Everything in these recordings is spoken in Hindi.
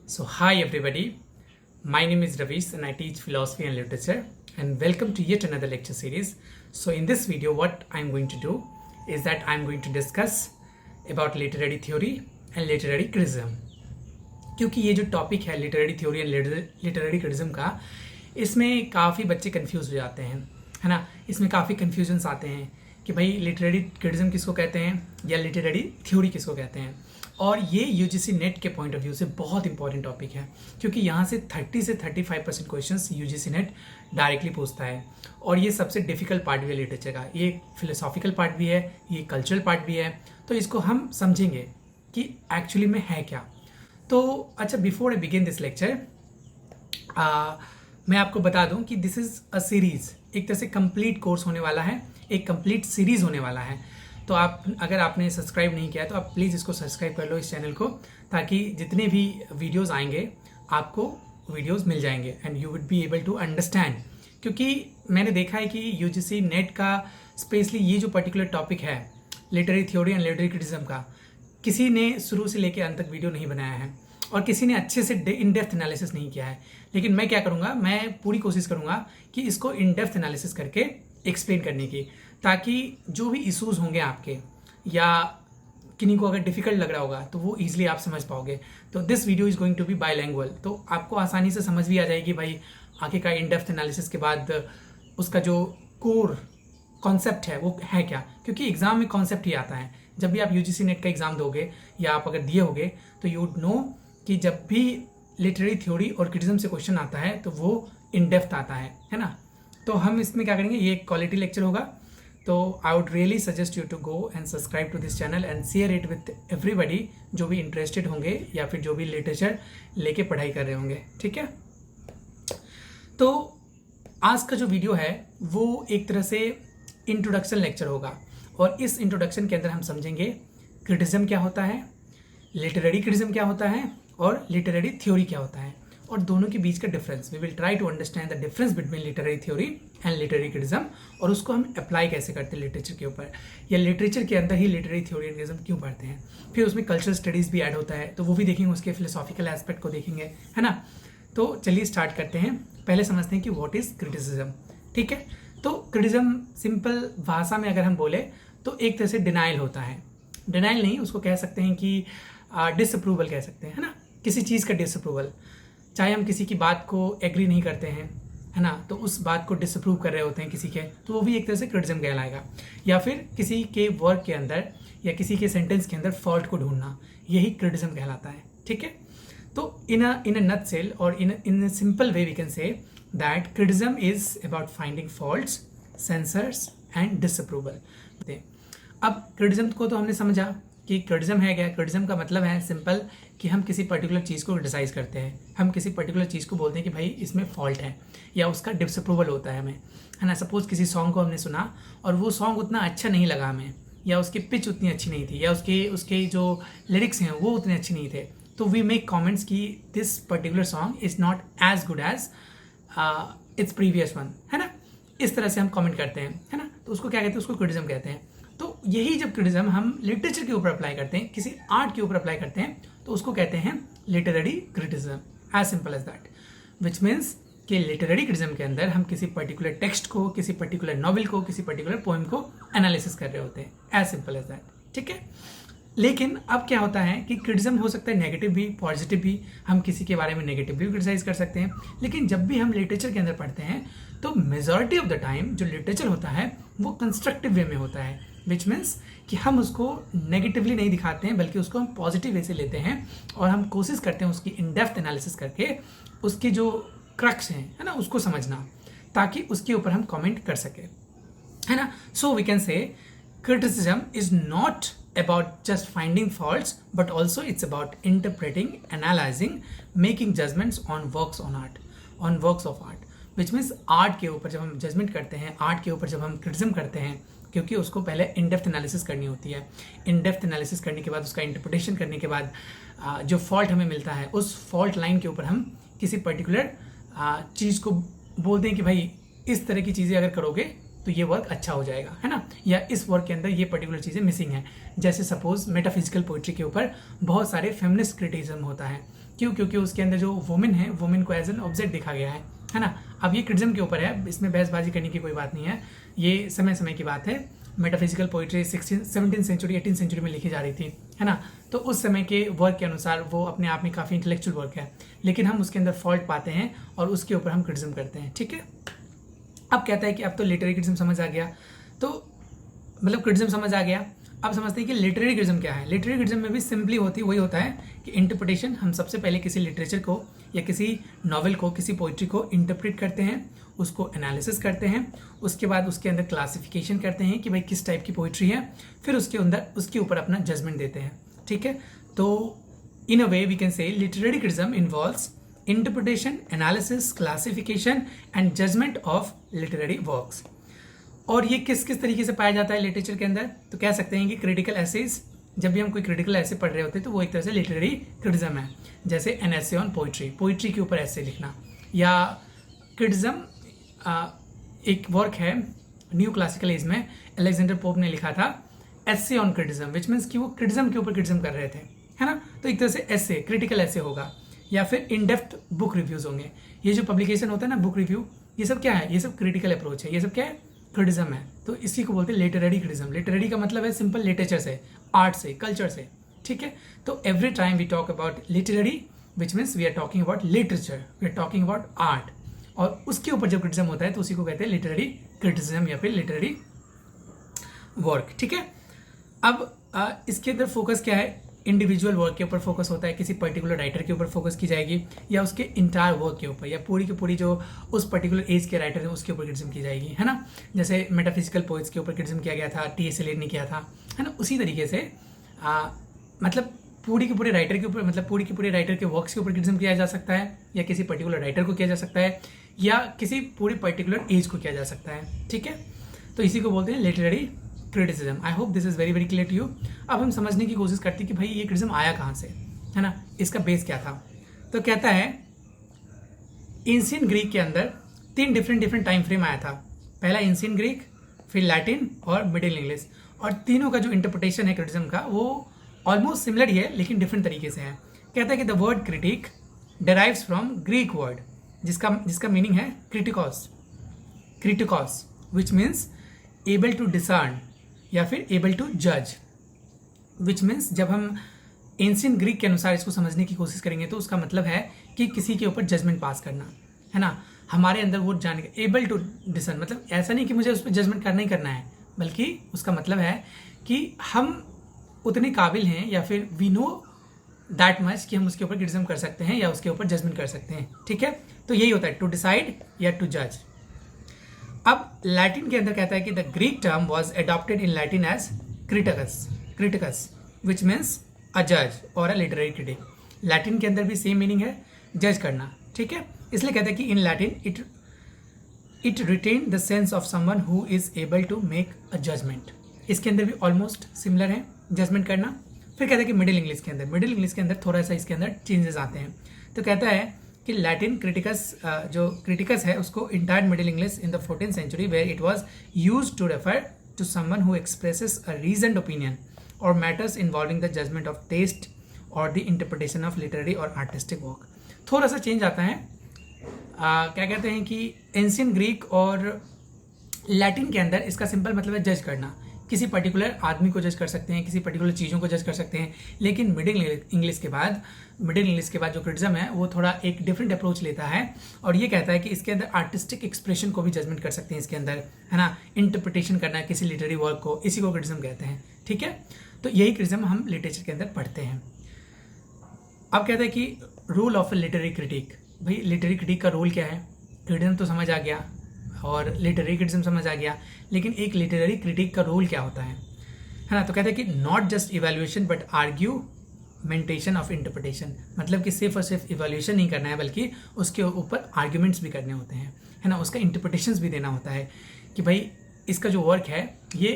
So, hi everybody. My name is Ravis and I teach philosophy and literature. And welcome to yet another lecture series. So, in this video, what I'm going to do is that I'm going to discuss about literary theory and literary criticism. क्योंकि ये जो टॉपिक है literary theory and literary criticism का, इसमें काफ़ी बच्चे कंफ्यूज हो जाते हैं, है ना। इसमें काफ़ी कन्फ्यूजन्स आते हैं कि भाई लिटरेरी क्रिटिज्म किसको कहते हैं या लिटरेरी थ्योरी किसको कहते हैं। और ये यूजीसी नेट के पॉइंट ऑफ व्यू से बहुत इंपॉर्टेंट टॉपिक है, क्योंकि यहाँ से 30 से 35% क्वेश्चंस यूजीसी नेट डायरेक्टली पूछता है। और ये सबसे डिफिकल्ट पार्ट भी है लिटरेचर का, ये फिलोसॉफिकल पार्ट भी है, ये कल्चरल पार्ट भी है। तो इसको हम समझेंगे कि एक्चुअली में है क्या। तो अच्छा, before I begin this lecture, मैं आपको बता दूं कि दिस इज़ अ सीरीज़, एक तरह से कंप्लीट कोर्स होने वाला है, एक कंप्लीट सीरीज़ होने वाला है। तो आप अगर आपने सब्सक्राइब नहीं किया तो आप प्लीज़ इसको सब्सक्राइब कर लो, इस चैनल को, ताकि जितने भी वीडियोस आएंगे आपको वीडियोस मिल जाएंगे and you would be able to understand. क्योंकि मैंने देखा है कि यूजीसी नेट का स्पेशली ये जो पर्टिकुलर टॉपिक है literary theory and literary criticism का, किसी ने शुरू से लेकर अंत तक वीडियो नहीं बनाया है और किसी ने अच्छे से इन डेप्थ एनालिसिस नहीं किया है। लेकिन मैं क्या करूँगा, मैं पूरी कोशिश करूँगा कि इसको इन डेप्थ एनालिसिस करके एक्सप्लेन करने की, ताकि जो भी इश्यूज़ होंगे आपके या किन्हीं को अगर डिफ़िकल्ट लग रहा होगा तो वो ईजिली आप समझ पाओगे। तो this video is going to be bilingual, तो आपको आसानी से समझ भी आ जाएगी भाई आगे का इन डेप्थ एनालिसिस के बाद उसका जो कोर कॉन्सेप्ट है वो है क्या। क्योंकि एग्ज़ाम में कॉन्सेप्ट ही आता है। जब भी आप यूजीसी नेट का एग्ज़ाम दोगे या आप अगर दिए होगे तो यू वुड नो कि जब भी लिटरेरी थ्योरी और क्रिटिज्म से क्वेश्चन आता है तो वो इन डेप्थ आता है ना। तो हम इसमें क्या करेंगे, ये एक क्वालिटी लेक्चर होगा। तो I would really suggest you to go and subscribe to this channel and share it with everybody जो भी इंटरेस्टेड होंगे या फिर जो भी लिटरेचर लेके पढ़ाई कर रहे होंगे, ठीक है। तो आज का जो वीडियो है वो एक तरह से इंट्रोडक्शन लेक्चर होगा, और इस इंट्रोडक्शन के अंदर हम समझेंगे क्रिटिज्म क्या होता है, लिटरेरी क्रिटिज्म क्या होता है और लिटरेरी थ्योरी क्या होता है, और दोनों के बीच का difference. We will try to understand the difference between literary theory and literary criticism, और उसको हम अप्लाई कैसे करते हैं लिटरेचर के ऊपर, या लिटरेचर के अंदर ही लिटरेरी थ्योरी एंड क्रिटिज्म क्यों पढ़ते हैं। फिर उसमें कल्चरल स्टडीज़ भी ऐड होता है, तो वो भी देखेंगे, उसके फिलोसॉफिकल एस्पेक्ट को देखेंगे, है ना। तो चलिए स्टार्ट करते हैं। पहले समझते हैं कि व्हाट इज़ क्रिटिसिज्म, ठीक है। तो क्रिटिज्म सिंपल भाषा में अगर हम बोले तो एक तरह से डिनाइल होता है। डिनाइल नहीं, उसको कह सकते हैं कि डिसअप्रूवल कह सकते हैं, है ना। किसी चीज़ का डिसअप्रूवल, चाहे हम किसी की बात को एग्री नहीं करते हैं, है ना, तो उस बात को डिसअप्रूव कर रहे होते हैं किसी के, तो वो भी एक तरह से क्रिटिज्म कहलाएगा। या फिर किसी के वर्क के अंदर या किसी के सेंटेंस के अंदर फॉल्ट को ढूंढना, यही क्रिटिज्म कहलाता है, ठीक है। तो इन अ नटसेल और in simple way we can say that criticism is about finding faults, censures and disapproval. अब क्रिटिज्म को तो हमने समझा कि क्रिटिज्म है क्या। क्रिटिज्म का मतलब है सिंपल कि हम किसी पर्टिकुलर चीज़ को क्रिटिसाइज करते हैं, हम किसी पर्टिकुलर चीज़ को बोलते हैं कि भाई इसमें फॉल्ट है या उसका डिसअप्रूवल होता है हमें, है ना। सपोज किसी सॉन्ग को हमने सुना और वो सॉन्ग उतना अच्छा नहीं लगा हमें, या उसकी पिच उतनी अच्छी नहीं थी, या उसके जो लिरिक्स हैं वो उतने अच्छे नहीं थे, तो वी मेक कॉमेंट्स कि this particular song is not as good as its previous one, है ना। इस तरह से हम कमेंट करते हैं, है ना। तो उसको क्या कहते हैं, उसको क्रिटिज्म कहते हैं। तो यही जब क्रिटिज्म हम लिटरेचर के ऊपर अप्लाई करते हैं, किसी आर्ट के ऊपर अप्लाई करते हैं, तो उसको कहते हैं literary criticism, as simple as that. Which means कि लिटरेरी क्रिटिज्म के अंदर हम किसी पर्टिकुलर टेक्स्ट को, किसी पर्टिकुलर नॉवल को, किसी पर्टिकुलर पोएम को एनालिसिस कर रहे होते हैं, एज सिंपल एज दैट, ठीक है। लेकिन अब क्या होता है कि क्रिटिज्म हो सकता है नेगेटिव भी, पॉजिटिव भी, हम किसी के बारे में नेगेटिव भी क्रिटिसाइज कर सकते हैं। लेकिन जब भी हम लिटरेचर के अंदर पढ़ते हैं तो मेजॉरिटी ऑफ द टाइम जो लिटरेचर होता है वो कंस्ट्रक्टिव वे में होता है, विच मीन्स कि हम उसको नेगेटिवली नहीं दिखाते हैं, बल्कि उसको हम पॉजिटिव वे से लेते हैं और हम कोशिश करते हैं उसकी इन डेप्थ एनालिसिस करके उसकी जो क्रक्स हैं, है ना, उसको समझना, ताकि उसके ऊपर हम कमेंट कर सके, है ना। So we can say criticism is not about just finding faults, but also it's about interpreting, analyzing, making judgments on works of art, which means art के ऊपर जब हम जजमेंट करते हैं, आर्ट के ऊपर जब हम क्रिटिज्म करते हैं, क्योंकि उसको पहले इन डेप्थ एनालिसिस करनी होती है। इन डेप्थ एनालिसिस करने के बाद उसका इंटरप्रिटेशन करने के बाद जो फॉल्ट हमें मिलता है, उस फॉल्ट लाइन के ऊपर हम किसी पर्टिकुलर चीज़ को बोलते हैं कि भाई इस तरह की चीज़ें अगर करोगे तो ये वर्क अच्छा हो जाएगा, है ना, या इस वर्क के अंदर ये पर्टिकुलर चीज़ें मिसिंग हैं। जैसे सपोज मेटाफिजिकल पोइट्री के ऊपर बहुत सारे फेमिनिस्ट क्रिटिसिज्म होता है, क्यों? क्योंकि उसके अंदर जो वुमेन है, वुमेन को एज एन ऑब्जेक्ट देखा गया है ना। अब ये क्रिटिसिज्म के ऊपर है, इसमें बहसबाजी करने की कोई बात नहीं है, ये समय समय की बात है। Metaphysical poetry 17th century 18th century में लिखी जा रही थी, है ना। तो उस समय के वर्क के अनुसार वो अपने आप में काफ़ी इंटेलेक्चुअल वर्क है, लेकिन हम उसके अंदर फॉल्ट पाते हैं और उसके ऊपर हम क्रिटिसिज्म करते हैं, ठीक है। अब कहता है कि अब तो लिटरेरी क्रिटिसिज्म समझ आ गया, तो मतलब क्रिटिसिज्म समझ आ गया। अब समझते हैं कि लिटरेरी क्रिटिसिज्म क्या है। लिटरेरी क्रिटिसिज्म में भी सिंपली वही होता है कि इंटरप्रिटेशन, हम सबसे पहले किसी लिटरेचर को या किसी नॉवेल को, किसी पोइट्री को इंटरप्रेट करते हैं, उसको एनालिसिस करते हैं, उसके बाद उसके अंदर क्लासिफिकेशन करते हैं कि भाई किस टाइप की पोइट्री है, फिर उसके अंदर उसके ऊपर अपना जजमेंट देते हैं, ठीक है। तो in a way we can say literary criticism involves interpretation, analysis, classification and judgement of literary works. और ये किस किस तरीके से पाया जाता है लिटरेचर के अंदर? तो कह सकते हैं कि क्रिटिकल एसेज, जब भी हम कोई क्रिटिकल एसे पढ़ रहे होते हैं तो वो एक तरह से लिटरेरी क्रिटिसिज्म है। जैसे an essay on poetry, poetry के ऊपर ऐसे लिखना, या क्रिटिसिज्म एक वर्क है न्यू क्लासिकल एज में अलेक्जेंडर पोप ने लिखा था essay on criticism, which means कि वो क्रिटिसिज्म के ऊपर क्रिटिसिज्म कर रहे थे, है ना। तो एक तरह से ऐसे क्रिटिकल ऐसे होगा, या फिर इन डेप्थ बुक रिव्यूज होंगे। ये जो पब्लिकेशन होता है ना, बुक रिव्यू, ये सब क्या है? ये सब क्रिटिकल अप्रोच है, ये सब क्या है? क्रिटिसिज्म है। तो इसी को बोलते हैं लिटरेरी क्रिटिसिज्म। लिटरेरी का मतलब है सिंपल लिटरेचर से, आर्ट से, कल्चर से, ठीक है। तो every time we talk about literary which means we are talking about literature, we are talking about art, और उसके ऊपर जब क्रिटिसिज्म होता है तो उसी को कहते हैं लिटरेरी क्रिटिसिज्म या फिर लिटरेरी वर्क, ठीक है। अब इसके अंदर फोकस क्या है? इंडिविजुअल वर्क के ऊपर फोकस होता है, किसी पर्टिकुलर राइटर के ऊपर फोकस की जाएगी, या उसके इंटायर वर्क के ऊपर, या पूरी की पूरी जो उस पर्टिकुलर एज के राइटर है उसके ऊपर क्रिटिसिज्म की जाएगी, है ना। जैसे मेटाफिजिकल पोइट्स के ऊपर क्रिटिसिज्म किया गया था, टी एस एलियट ने किया था, है ना। उसी तरीके से मतलब पूरी के पूरे राइटर के ऊपर, मतलब पूरी के पूरे राइटर के वर्क्स के ऊपर क्रिटिसिज्म किया जा सकता है, या किसी पर्टिकुलर राइटर को किया जा सकता है, या किसी पूरी पर्टिकुलर एज को किया जा सकता है, ठीक है। तो इसी को बोलते हैं literary criticism. I hope this is very very clear to you. अब हम समझने की कोशिश करते हैं कि भाई ये क्रिटिसिज्म आया कहाँ से, है ना, इसका बेस क्या था। तो कहता है एंशिएंट ग्रीक के अंदर 3 डिफरेंट टाइम फ्रेम आया था। पहला एंशिएंट ग्रीक, फिर लैटिन और मिडिल इंग्लिश, और तीनों का जो इंटरप्रिटेशन है क्रिटिसिज्म का वो ऑलमोस्ट सिमिलर ही है लेकिन डिफरेंट तरीके से है। कहता है कि the word critic derives from Greek word जिसका मीनिंग है kritikos, which means able to discern या फिर एबल टू जज, विच मीन्स जब हम एंशिएंट ग्रीक के अनुसार इसको समझने की कोशिश करेंगे तो उसका मतलब है कि किसी के ऊपर जजमेंट पास करना, है ना। हमारे अंदर वो जाने का, एबल टू डिसर्न मतलब ऐसा नहीं कि मुझे उस पर जजमेंट करना ही करना है, बल्कि उसका मतलब है कि हम उतने काबिल हैं या फिर वी नो दैट मच कि हम उसके ऊपर क्रिटिसिज्म कर सकते हैं या उसके ऊपर जजमेंट कर सकते हैं, ठीक है। तो यही होता है टू डिसाइड या टू जज। अब लैटिन के अंदर कहता है कि the Greek term was adopted in Latin as criticus which means a जज और अ लिटरेरी क्रिटिक। लैटिन के अंदर भी सेम मीनिंग है, जज करना, ठीक है। इसलिए कहता है कि in Latin it written the sense of someone who is able to make a judgement. इसके अंदर भी ऑलमोस्ट सिमिलर है, जजमेंट करना। फिर कहता है कि मिडिल इंग्लिश के अंदर थोड़ा सा इसके अंदर चेंजेस आते हैं। तो कहता है कि लैटिन जो क्रिटिकस है उसको entered Middle English in the 14th century where it was used to refer to someone who expresses a reasoned opinion और matters involving the judgement of taste और द इंटरप्रिटेशन ऑफ लिटरेरी और आर्टिस्टिक वर्क। थोड़ा सा चेंज आता है। क्या कहते हैं कि एंशिएंट ग्रीक और लैटिन के अंदर इसका सिंपल मतलब है जज करना, किसी पर्टिकुलर आदमी को जज कर सकते हैं, किसी पर्टिकुलर चीज़ों को जज कर सकते हैं। लेकिन मिडिल इंग्लिश के बाद जो क्रिटिसिज्म है वो थोड़ा एक डिफरेंट अप्रोच लेता है और ये कहता है कि इसके अंदर आर्टिस्टिक एक्सप्रेशन को भी जजमेंट कर सकते हैं इसके अंदर, है ना। इंटरप्रिटेशन करना है किसी लिटरेरी वर्क को, इसी को क्रिटिसिज्म कहते हैं, ठीक है। तो यही क्रिटिसिज्म हम लिटरेचर के अंदर पढ़ते हैं। अब कहता है कि role of a literary critic. भाई लिटरेरी क्रिटिक का रोल क्या है? क्रिटिसिज्म तो समझ आ गया और लिटरेरी क्रिटिसिज्म समझ आ गया, लेकिन एक लिटरेरी क्रिटिक का रोल क्या होता है ना। तो कहते हैं कि not just evaluation but argumentation of interpretation. मतलब कि सिर्फ और सिर्फ इवैल्यूएशन नहीं करना है बल्कि उसके ऊपर आर्ग्यूमेंट्स भी करने होते हैं, है ना। उसका इंटरप्रिटेशंस भी देना होता है कि भाई इसका जो वर्क है ये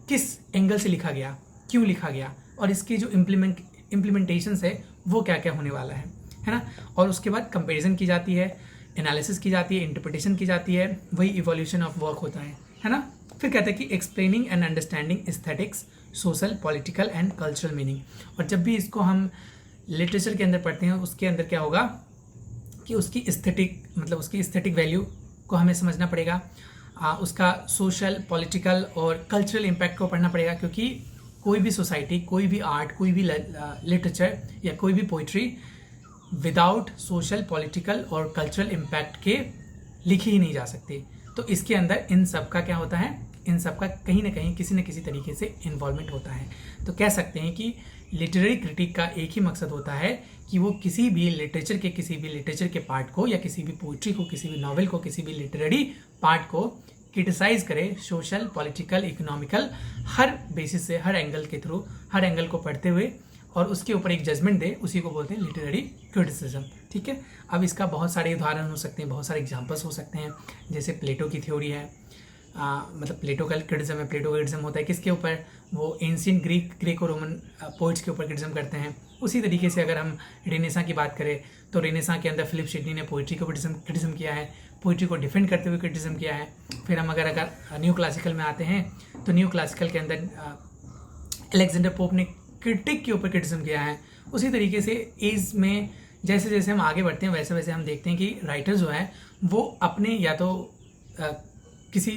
किस एंगल से लिखा गया, क्यों लिखा गया, और इसकी जो इम्प्लीमेंटेशंस है वो क्या क्या होने वाला है ना। और उसके बाद कंपेरिजन की जाती है, एनालिसिस की जाती है, इंटरप्रिटेशन की जाती है, वही इवोल्यूशन ऑफ वर्क होता है ना। फिर कहते हैं कि explaining and understanding aesthetics, social, political and cultural meaning. और जब भी इसको हम लिटरेचर के अंदर पढ़ते हैं उसके अंदर क्या होगा कि उसकी एस्थेटिक मतलब उसकी एस्थेटिक वैल्यू को हमें समझना पड़ेगा, उसका सोशल, पॉलिटिकल और कल्चरल इम्पैक्ट को पढ़ना पड़ेगा, क्योंकि कोई भी सोसाइटी, कोई भी आर्ट, कोई भी लिटरेचर या कोई भी पोइट्री विदाउट सोशल, पॉलिटिकल और कल्चरल इम्पैक्ट के लिखी ही नहीं जा सकती। तो इसके अंदर इन सब का क्या होता है, इन सब का कहीं ना कहीं किसी न किसी तरीके से इन्वॉल्वमेंट होता है। तो कह सकते हैं कि लिटरेरी क्रिटिक का एक ही मकसद होता है कि वो किसी भी लिटरेचर के पार्ट को या किसी भी पोइट्री को, किसी भी नॉवेल को, किसी भी लिटरेरी पार्ट को क्रिटिसाइज करे, सोशल, पॉलिटिकल, इकोनॉमिकल, हर बेसिस से, हर एंगल के थ्रू, हर एंगल को पढ़ते हुए और उसके ऊपर एक जजमेंट दे, उसी को बोलते हैं लिटरेरी क्रिटिसिज्म। ठीक है, अब इसका बहुत सारे उदाहरण हो सकते हैं, बहुत सारे एग्जांपल्स हो सकते हैं। जैसे प्लेटो की थ्योरी है, मतलब प्लेटो का क्रिटिज्म है। प्लेटो का क्रिटिज्म होता है किसके ऊपर, वो एंशिएंट ग्रीक और रोमन पोइट्स के ऊपर क्रिटिज्म करते हैं। उसी तरीके से अगर हम रेनेसां की बात करें तो रेनेसां के अंदर फिलिप सिडनी ने पोइट्री को क्रिटिज्म किया है, पोइट्री को डिफेंड करते हुए क्रिटिज्म किया है। फिर हम अगर न्यू क्लासिकल में आते हैं तो न्यू क्लासिकल के अंदर अलेक्जेंडर पोप ने क्रिटिक के ऊपर क्रिटिज्म किया है। उसी तरीके से एज में जैसे जैसे हम आगे बढ़ते हैं वैसे वैसे हम देखते हैं कि राइटर जो है वो अपने या तो किसी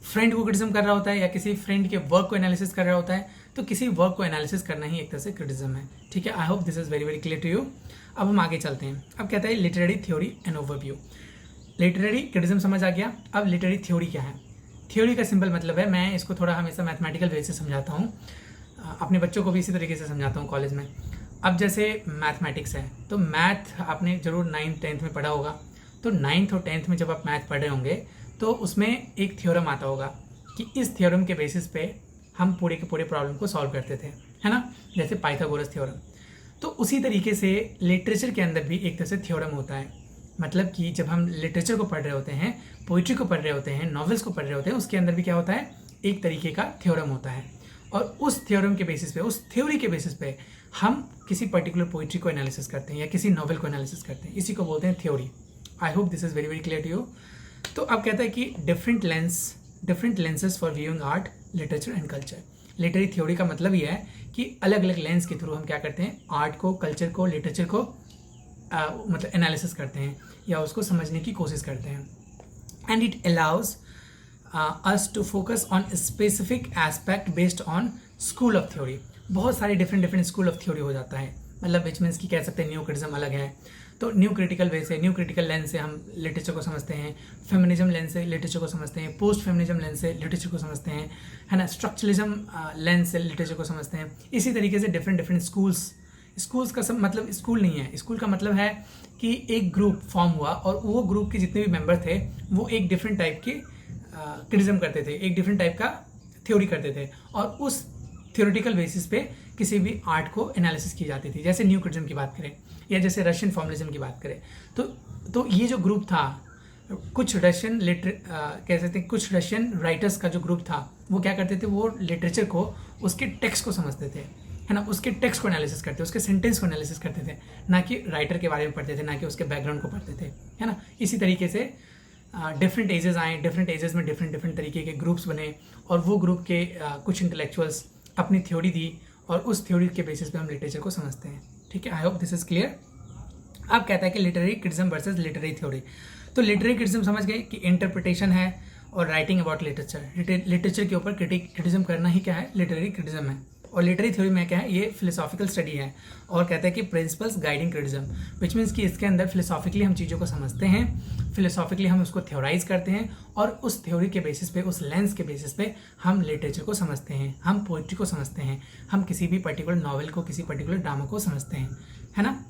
फ्रेंड को क्रिटिज्म कर रहा होता है या किसी फ्रेंड के वर्क को एनालिसिस कर रहा होता है। तो किसी वर्क को एनालिसिस करना ही एक तरह से क्रिटिज्म है। ठीक है, I hope this is very very clear to you. अब हम आगे चलते हैं। अब कहता है literary theory and overview. Literary criticism समझ आ गया। अब लिटरेरी थ्योरी क्या है? थ्योरी का सिंपल मतलब है, मैं इसको थोड़ा हमेशा मैथमेटिकल वे से समझाता हूँ, अपने बच्चों को भी इसी तरीके से समझाता हूँ कॉलेज में। अब जैसे मैथमेटिक्स है तो मैथ आपने जरूर 9th 10th में पढ़ा होगा। तो 9th और 10th में जब आप मैथ पढ़ रहे होंगे तो उसमें एक थ्योरम आता होगा कि इस थ्योरम के बेसिस पे हम पूरे के पूरे प्रॉब्लम को सॉल्व करते थे, है ना, जैसे पाइथागोरस थ्योरम। तो उसी तरीके से लिटरेचर के अंदर भी एक तरह से थ्योरम होता है। मतलब कि जब हम लिटरेचर को पढ़ रहे होते हैं, पोइट्री को पढ़ रहे होते हैं, नॉवेल्स को पढ़ रहे होते हैं, उसके अंदर भी क्या होता है, एक तरीके का थ्योरम होता है। और उस थ्योरम के बेसिस पे, उस थ्योरी के बेसिस पे हम किसी पर्टिकुलर पोइट्री को एनालिसिस करते हैं या किसी नॉवेल को एनालिसिस करते हैं। इसी को बोलते हैं theory. I hope this is very very clear to you. तो अब कहता है कि different lenses for viewing art, literature and culture. Literary theory का मतलब ये है कि अलग अलग लेंस के थ्रू हम क्या करते हैं, आर्ट को, कल्चर को, लिटरेचर को मतलब एनालिसिस करते हैं या उसको समझने की कोशिश करते हैं। And it allows us to focus on a specific aspect based on school of theory। बहुत सारे डिफरेंट स्कूल ऑफ थ्योरी हो जाता है। मतलब विच मीन्स की कह सकते हैं न्यू क्रिटिज्म अलग है, तो न्यू क्रिटिकल वे से, न्यू क्रिटिकल लेंस से हम लिटरेचर को समझते हैं, फेमिनिज्म लेंस से लिटरेचर को समझते हैं, पोस्ट फेमिनिज्म लेंस से लिटरेचर को समझते हैं, है ना, स्ट्रक्चरलिज्म लेंस से लिटरेचर को समझते हैं। इसी तरीके से डिफरेंट स्कूल्स का सब मतलब स्कूल नहीं है, स्कूल का मतलब है कि एक ग्रुप फॉर्म हुआ और वो ग्रुप के जितने भी मेंबर थे वो एक डिफरेंट टाइप के क्रिटिज्म करते थे, एक डिफरेंट टाइप का थ्योरी करते थे और उस थ्योरेटिकल बेसिस पे किसी भी आर्ट को एनालिसिस की जाती थी। जैसे न्यू क्रिटिज्म की बात करें या जैसे रशियन फॉर्मलिज्म की बात करें तो ये जो ग्रुप था, कुछ रशियन कह सकते हैं कुछ रशियन राइटर्स का जो ग्रुप था वो क्या करते थे, वो लिटरेचर को, उसके टेक्स्ट को समझते थे, है ना, उसके टेक्स्ट को एनालिसिस करते, उसके सेंटेंस को एनालिसिस करते थे, ना कि राइटर के बारे में पढ़ते थे, ना कि उसके बैकग्राउंड को पढ़ते थे, है ना। इसी तरीके से डिफरेंट एजेस आए, डिफरेंट एजेस में डिफरेंट तरीके के ग्रुप्स बने और वो ग्रुप के कुछ इंटेलेक्चुअल्स अपनी थ्योरी दी और उस थ्योरी के बेसिस पे हम लिटरेचर को समझते हैं। ठीक है, I hope this is clear. अब कहता है कि literary criticism versus literary theory. तो लिटरेरी क्रिटिज्म समझ गए कि इंटरप्रिटेशन है और राइटिंग अबाउट लिटरेचर के ऊपर क्रिटिज्म करना ही क्या है, लिटरेरी क्रिटिज्म है। और लिटरेरी थ्योरी में क्या है, ये फिलोसॉफिकल स्टडी है और कहता है कि प्रिंसिपल्स गाइडिंग क्रिटिज्म, विच मीन्स कि इसके अंदर फिलोसॉफिकली हम चीज़ों को समझते हैं, फिलोसॉफिकली हम उसको थ्योराइज करते हैं और उस थ्योरी के बेसिस पे, उस लेंस के बेसिस पे हम लिटरेचर को समझते हैं, हम पोइट्री को समझते हैं, हम किसी भी पर्टिकुलर नॉवेल को, किसी पर्टिकुलर ड्रामा को समझते हैं, है ना।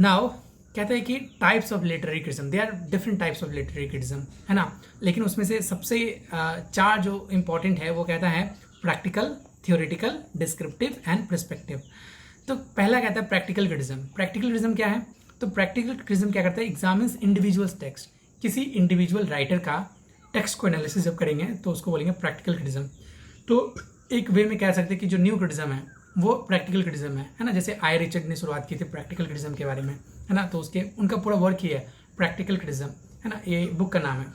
नाउ कहते हैं कि types of literary criticism, they are different types of literary criticism, है ना। लेकिन उसमें से सबसे 4 जो इंपॉर्टेंट है वो कहता है practical, theoretical, descriptive and perspective. तो पहला कहता है प्रैक्टिकल क्रिटिज्म। प्रैक्टिकल क्रिटिज्म क्या है? तो प्रैक्टिकल क्रिटिज्म क्या करता है, एग्जामिन्स इंडिविजुअल्स टेक्स्ट, किसी इंडिविजुअल राइटर का टेक्स्ट को एनालिसिस जब करेंगे तो उसको बोलेंगे प्रैक्टिकल क्रिटिज्म। तो एक वे में कह सकते हैं कि जो न्यू क्रिटिज्म है वो प्रैक्टिकल क्रिटिज्म है ना। जैसे आई रिचर्ड ने शुरुआत की थी प्रैक्टिकल क्रिटिज्म के बारे में, है ना, तो उनका पूरा वर्क ही है प्रैक्टिकल क्रिटिज्म, है ना, ये बुक का नाम है।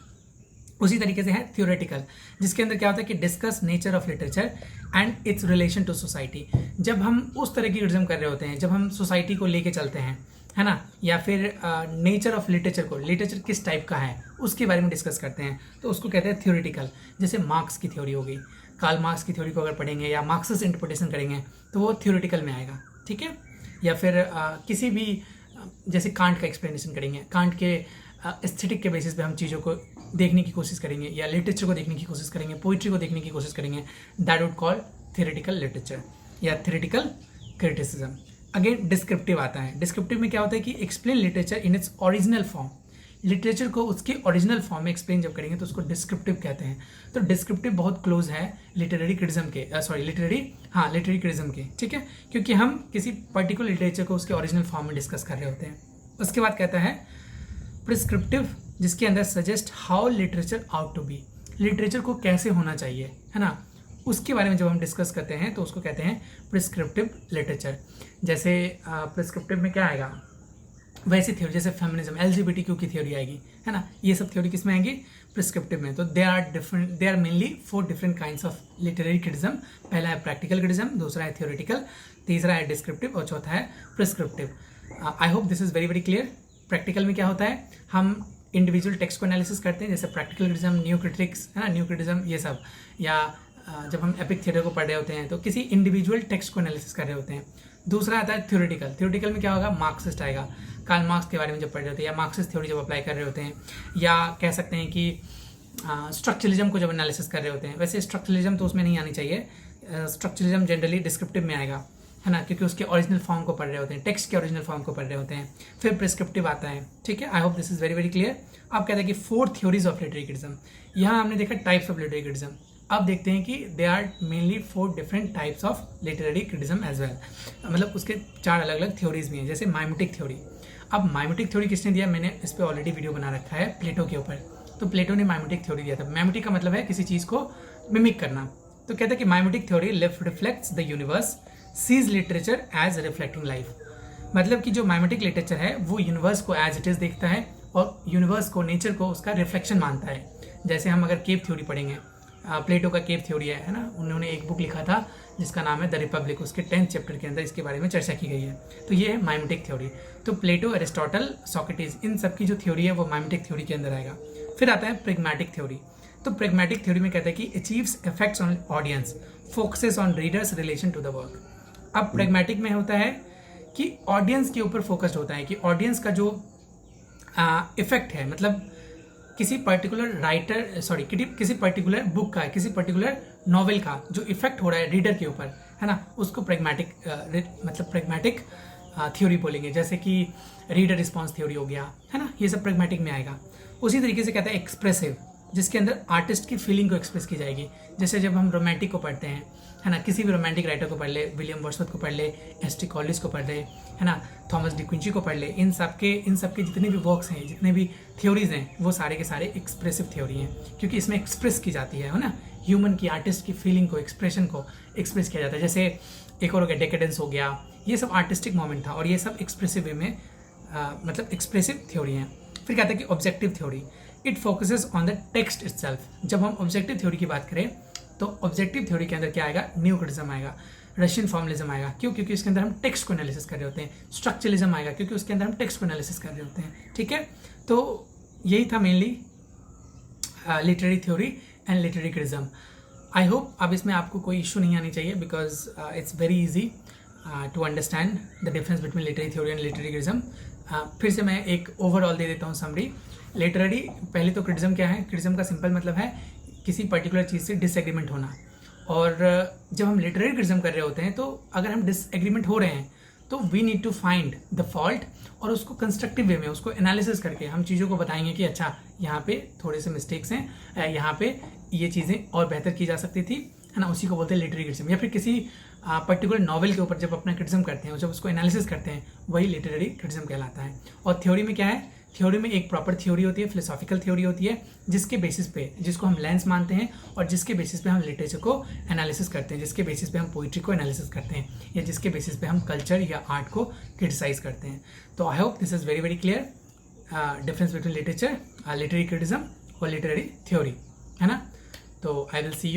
उसी तरीके से है थ्योरेटिकल, जिसके अंदर क्या होता है कि discuss nature of literature and its relation to society. जब हम उस तरह की क्रिटिसिज्म कर रहे होते हैं, जब हम सोसाइटी को लेके चलते हैं, है ना, या फिर नेचर ऑफ लिटरेचर को, लिटरेचर किस टाइप का है उसके बारे में डिस्कस करते हैं, तो उसको कहते हैं थ्योरेटिकल। जैसे मार्क्स की थ्योरी हो गई, कार्ल मार्क्स की थ्योरी को अगर पढ़ेंगे या मार्क्सिस्ट इंटरप्रिटेशन करेंगे तो वो थ्योरेटिकल में आएगा, ठीक है। या फिर किसी भी जैसे कांट का एक्सप्लेनेशन करेंगे, कांट के एस्थेटिक के बेसिस पे हम चीज़ों को देखने की कोशिश करेंगे, या लिटरेचर को देखने की कोशिश करेंगे, पोइट्री को देखने की कोशिश करेंगे, that would call theoretical literature या थ्योरेटिकल क्रिटिसिज्म। अगेन डिस्क्रिप्टिव आता है। डिस्क्रिप्टिव में क्या होता है कि explain literature in its original form, literature को उसके ओरिजिनल फॉर्म में एक्सप्लेन जब करेंगे तो उसको डिस्क्रिप्टिव कहते हैं। तो डिस्क्रिप्टिव बहुत क्लोज है लिटरेरी क्रिटिसिज्म के, लिटरेरी क्रिटिसिज्म के, ठीक है, क्योंकि हम किसी पर्टिकुलर लिटरेचर को उसके ओरिजिनल फॉर्म में डिस्कस कर रहे होते हैं। उसके बाद कहता है प्रिस्क्रिप्टिव, जिसके अंदर suggest how literature ought to be, literature को कैसे होना चाहिए, है ना, उसके बारे में जब हम डिस्कस करते हैं तो उसको कहते हैं प्रिस्क्रिप्टिव लिटरेचर। जैसे प्रिस्क्रिप्टिव में क्या आएगा, वैसी थ्योरी जैसे फेमिनिज्म, एलजीबीटीक्यू की थ्योरी आएगी, है ना, ये सब थ्योरी किस में आएंगी, प्रिस्क्रिप्टिव में। तो they are mainly 4 different kinds of literary criticism. पहला है प्रैक्टिकल क्रिटिसिज्म, दूसरा है थ्योरेटिकल, तीसरा है डिस्क्रिप्टिव और चौथा है prescriptive. I hope this is very very clear. Practical में क्या होता है, हम इंडिविजुअल टेक्स्ट को एनालिसिस करते हैं, जैसे प्रैक्टिकल क्रिटिसिज्म, न्यू क्रिटिक्स, है ना, न्यू क्रिटिसिज्म, ये सब। या जब हम एपिक थिएटर को पढ़ रहे होते हैं तो किसी इंडिविजुअल टेक्स्ट को एनालिसिस कर रहे होते हैं। दूसरा आता है थ्योरेटिकल, थ्योरेटिकल में क्या होगा, मार्क्सिस्ट आएगा, कार्ल मार्क्स के बारे में जब पढ़ रहे होते हैं, या मार्क्सिस्ट थ्योरी जब अप्लाई कर रहे होते हैं, या कह सकते हैं कि स्ट्रक्चरलिज्म को जब एनालिसिस कर रहे होते हैं। वैसे स्ट्रक्चरलिज्म तो उसमें नहीं आनी चाहिए, स्ट्रक्चरलिज्म जनरली डिस्क्रिप्टिव में आएगा, है ना, क्योंकि उसके ओरिजिनल फॉर्म को पढ़ रहे होते हैं, टेक्स्ट के ओरिजिनल फॉर्म को पढ़ रहे होते हैं। फिर प्रिस्क्रिप्टिव आता है, ठीक है। I hope this is very very clear. अब कहते हैं कि 4 थ्योरीज ऑफ लिटरेरी क्रिटिसिज्म। यहाँ हमने देखा टाइप्स ऑफ लिटरेरी क्रिटिसिज्म, अब देखते हैं कि they are mainly 4 different types of literary criticism as well, मतलब उसके 4 अलग अलग थ्योरीज भी हैं। जैसे माइमेटिक थ्योरी। अब माइमेटिक थ्योरी किसने दिया, मैंने इस पर ऑलरेडी वीडियो बना रखा है प्लेटो के ऊपर। तो प्लेटो ने माइमेटिक थ्योरी दिया था। माइमेटिक का मतलब है किसी चीज़ को मिमिक करना। तो कहते हैं कि mimetic theory reflects the universe, sees literature as reflecting life. मतलब कि जो माइमेटिक लिटरेचर है वो यूनिवर्स को एज इट इज देखता है और यूनिवर्स को, नेचर को उसका रिफ्लेक्शन मानता है। जैसे हम अगर केव थ्योरी पढ़ेंगे, प्लेटो का केव थ्योरी है ना, उन्होंने एक बुक लिखा था जिसका नाम है द रिपब्लिक, उसके 10th चैप्टर के अंदर इसके बारे में चर्चा की गई है। तो ये है माइमेटिक थ्योरी। तो प्लेटो, एरिस्टोटल, सोक्रेटिस, इन सब की जो थ्योरी है वो माइमेटिक थ्योरी के अंदर आएगा। फिर आता है प्रेग्मेटिक थ्योरी। तो प्रेग्मेटिक थ्योरी में कहता है कि achieves effects on audience, focuses on readers relation to the work. अब प्रेग्मेटिक में होता है कि ऑडियंस के ऊपर फोकस्ड होता है, कि ऑडियंस का जो इफेक्ट है, मतलब किसी पर्टिकुलर किसी पर्टिकुलर बुक का, किसी पर्टिकुलर नॉवेल का जो इफेक्ट हो रहा है रीडर के ऊपर, है ना, उसको प्रेग्मेटिक थ्योरी बोलेंगे। जैसे कि रीडर रिस्पॉन्स थ्योरी हो गया, है ना, ये सब प्रेग्मेटिक में आएगा। उसी तरीके से कहता है एक्सप्रेसिव, जिसके अंदर आर्टिस्ट की फीलिंग को एक्सप्रेस की जाएगी। जैसे जब हम रोमांटिक को पढ़ते हैं, है ना, किसी भी रोमांटिक राइटर को पढ़ ले, विलियम वर्ड्सवर्थ को पढ़ ले, एस.टी. कॉलिंस को पढ़ ले, है ना, थॉमस डी क्विंची को पढ़ ले, इन सब के जितने भी वर्क्स हैं, जितने भी थ्योरीज हैं, वो सारे के सारे एक्सप्रेसिव थ्योरी हैं, क्योंकि इसमें एक्सप्रेस की जाती है ना, ह्यूमन की, आर्टिस्ट की फीलिंग को, एक्सप्रेशन को एक्सप्रेस किया जाता है। जैसे एक और हो गया डेकेडेंस हो गया, ये सब आर्टिस्टिक मोमेंट था और ये सब एक्सप्रेसिव वे में मतलब एक्सप्रेसिव थ्योरी हैं। फिर कहता है कि objective theory, it focuses on the text itself. जब हम ऑब्जेक्टिव थ्योरी की बात करें तो ऑब्जेक्टिव थ्योरी के अंदर क्या आएगा, न्यू क्रिटिसिज्म आएगा, रशियन फॉर्मलिज्म आएगा। क्यों? क्योंकि इसके अंदर हम टेक्स्ट को एनालिसिस कर रहे होते हैं। स्ट्रक्चरलिज्म आएगा क्योंकि उसके अंदर हम टेक्स्ट को एनालिसिस कर रहे होते हैं, ठीक है। तो यही था mainly literary theory and literary criticism. I hope अब इसमें आपको कोई इशू नहीं आनी चाहिए, because it's very easy to understand the difference between literary theory and literary criticism. फिर से मैं एक ओवरऑल दे देता हूँ समरी। लिटरेरी, पहले तो क्रिटिसिज्म क्या है, क्रिटिसिज्म का सिंपल मतलब है किसी पर्टिकुलर चीज़ से डिसएग्रीमेंट होना। और जब हम लिटरेरी क्रिटिसिज्म कर रहे होते हैं तो अगर हम डिसएग्रीमेंट हो रहे हैं तो we need to find the fault और उसको कंस्ट्रक्टिव वे में उसको एनालिसिस करके हम चीज़ों को बताएंगे कि अच्छा यहाँ पे थोड़े से मिस्टेक्स हैं, यहाँ पे ये चीज़ें और बेहतर की जा सकती थी, है ना। उसी को बोलते हैं लिटरेरी क्रिटिसिज्म। या फिर किसी पर्टिकुलर नॉवल के ऊपर जब अपना क्रिटिसिज्म करते हैं और जब उसको एनालिसिस करते हैं, वही लिटरेरी क्रिटिसिज्म कहलाता है। और थ्योरी में क्या है, थ्योरी में एक प्रॉपर थ्योरी होती है, फिलोसॉफिकल थ्योरी होती है, जिसके बेसिस पे, जिसको हम लेंस मानते हैं और जिसके बेसिस पे हम लिटरेचर को एनालिसिस करते हैं, जिसके बेसिस पे हम पोइट्री को एनालिसिस करते हैं, या जिसके बेसिस पे हम कल्चर या आर्ट को क्रिटिसाइज करते हैं। तो आई hope this is very very clear difference between literature, literary criticism और लिटरेरी थ्योरी, है ना। तो आई विल सी यू